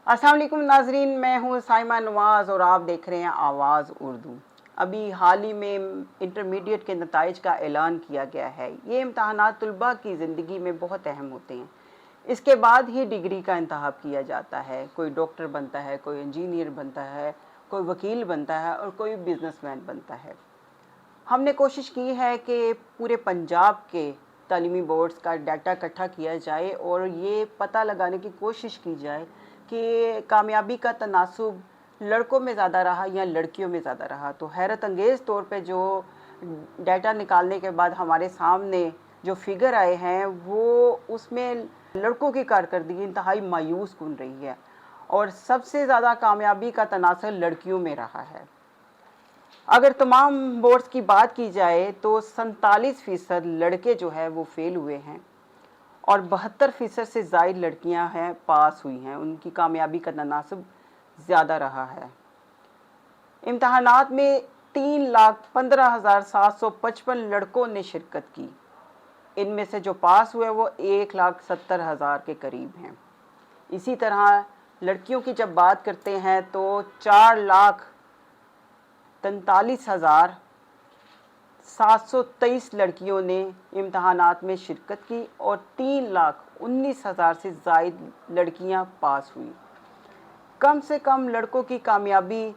अस्सलाम वालेकुम नाजरीन, मैं हूँ साइमा नवाज़ और आप देख रहे हैं आवाज़ उर्दू। अभी हाल ही में इंटरमीडिएट के नताइज का ऐलान किया गया है। ये इम्तहानात तलबा की ज़िंदगी में बहुत अहम होते हैं। इसके बाद ही डिग्री का इंतखाब किया जाता है। कोई डॉक्टर बनता है, कोई इंजीनियर बनता है, कोई वकील बनता है और कोई बिजनेसमैन बनता है। हमने कोशिश की है कि पूरे पंजाब के तालीमी बोर्ड्स का डाटा इकट्ठा किया जाए और ये पता लगाने की कोशिश की जाए कि कामयाबी का तनासुब लड़कों में ज़्यादा रहा या लड़कियों में ज़्यादा रहा। तो हैरत अंगेज़ तौर पे जो डाटा निकालने के बाद हमारे सामने जो फिगर आए हैं वो उसमें लड़कों की कारकर्दगी इंतहाई मायूस कुन रही है और सबसे ज़्यादा कामयाबी का तनासर लड़कियों में रहा है। अगर तमाम बोर्ड्स की बात की जाए तो 47% लड़के जो है वो फेल हुए हैं और 72% से ज़ायद लड़कियां हैं पास हुई हैं। उनकी कामयाबी का तनासब ज़्यादा रहा है। इम्तहानात में 3,15,755 लड़कों ने शिरकत की। इनमें से जो पास हुए वो 1,70,000 के करीब हैं। इसी तरह लड़कियों की जब बात करते हैं तो 4,43,723 लड़कियों ने इम्तहानात में शिरकत की और 3,19,000 से ज़ायद लड़कियां पास हुई। कम से कम लड़कों की कामयाबी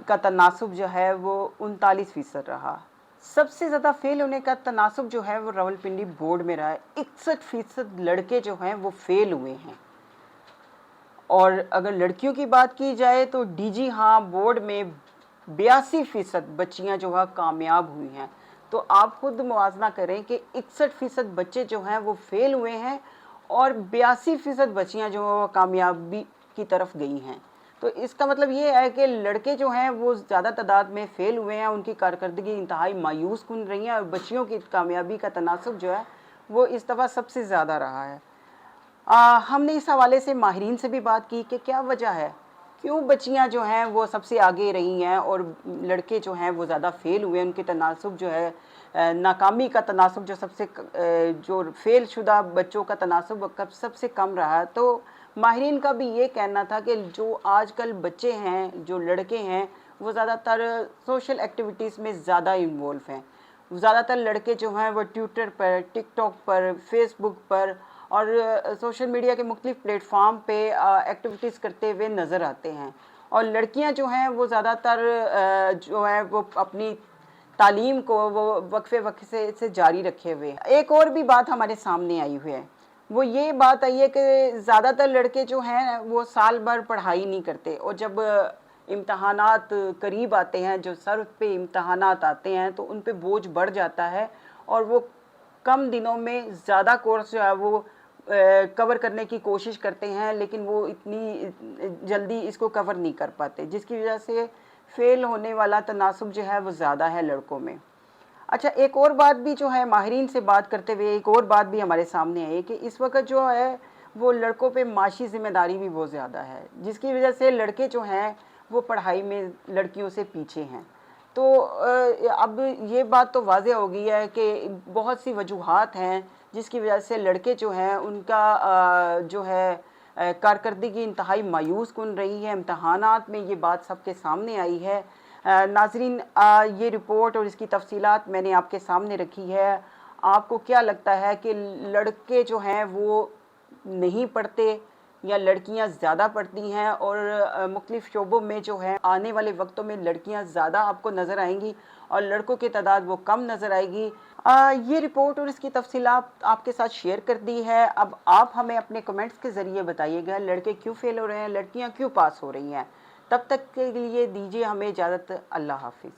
का तनासुब जो है वो 39% रहा। सबसे ज़्यादा फेल होने का तनासुब जो है वो रावलपिंडी बोर्ड में रहा है। 61% लड़के जो हैं वो फेल हुए हैं। और अगर लड़कियों की बात की जाए तो डीजी हाँ बोर्ड में 82% बच्चियां जो है कामयाब हुई हैं। तो आप खुद मुआवजा करें कि 61% बच्चे जो हैं वो फेल हुए हैं और 82% बच्चियां जो है वो कामयाबी की तरफ गई हैं। तो इसका मतलब ये है कि लड़के जो हैं वो ज़्यादा तादाद में फेल हुए हैं, उनकी कारकर्दगी इंतहाई मायूस कुन रही है और बच्चियों की कामयाबी का तनासब जो है वो इस दफ़ा सबसे ज़्यादा रहा है। हमने इस हवाले से माहिरीन से भी बात की कि क्या वजह है, क्यों बच्चियां जो हैं वो सबसे आगे रही हैं और लड़के जो हैं वो ज़्यादा फेल हुए। उनके तनासब जो है नाकामी का तनासब जो जो फेल शुदा बच्चों का तनासब सबसे कम रहा। तो माहिरीन का भी ये कहना था कि जो आजकल बच्चे हैं, जो लड़के हैं, वो ज़्यादातर सोशल एक्टिविटीज़ में ज़्यादा इन्वॉल्व हैं। ज़्यादातर लड़के जो हैं वो ट्विटर पर, टिकटॉक पर, फेसबुक पर और सोशल मीडिया के मुख्तलिफ प्लेटफॉर्म पे एक्टिविटीज़ करते हुए नज़र आते हैं। और लड़कियां जो हैं वो ज़्यादातर जो है वो अपनी तालीम को वो वक्फे वक्फे से जारी रखे हुए हैं। एक और भी बात हमारे सामने आई हुई है, वो ये बात आई है कि ज़्यादातर लड़के जो हैं वो साल भर पढ़ाई नहीं करते और जब इम्तहानात करीब आते हैं, जो सर पे इम्तहानात आते हैं तो उन पे बोझ बढ़ जाता है और वो कम दिनों में ज़्यादा कोर्स जो है वो कवर करने की कोशिश करते हैं, लेकिन वो इतनी जल्दी इसको कवर नहीं कर पाते, जिसकी वजह से फेल होने वाला तनासब जो है वो ज़्यादा है लड़कों में। अच्छा, एक और बात भी जो है माहिरीन से बात करते हुए एक और बात भी हमारे सामने आई कि इस वक्त जो है वो लड़कों पे माशी ज़िम्मेदारी भी बहुत ज़्यादा है, जिसकी वजह से लड़के जो हैं वो पढ़ाई में लड़कियों से पीछे हैं। तो अब ये बात तो वाज़ेह हो गई है कि बहुत सी वजूहात हैं जिसकी वजह से लड़के जो हैं उनका जो है कारकर्दगी इंतहाई मायूस कुन रही है। इम्तहानात में ये बात सबके सामने आई है। नाजरीन, ये रिपोर्ट और इसकी तफसीलात मैंने आपके सामने रखी है। आपको क्या लगता है कि लड़के जो हैं वो नहीं पढ़ते या लड़कियां ज़्यादा पढ़ती हैं और मुख्तलिफ़ शोबों में जो है आने वाले वक्तों में लड़कियां ज़्यादा आपको नज़र आएंगी और लड़कों की तादाद वो कम नज़र आएगी? ये रिपोर्ट और इसकी तफसीलात आपके साथ शेयर कर दी है। अब आप हमें अपने कमेंट्स के ज़रिए बताइएगा लड़के क्यों फेल हो रहे हैं, लड़कियां क्यों पास हो रही हैं। तब तक के लिए दीजिए हमें इजाज़त। अल्लाह हाफिज़।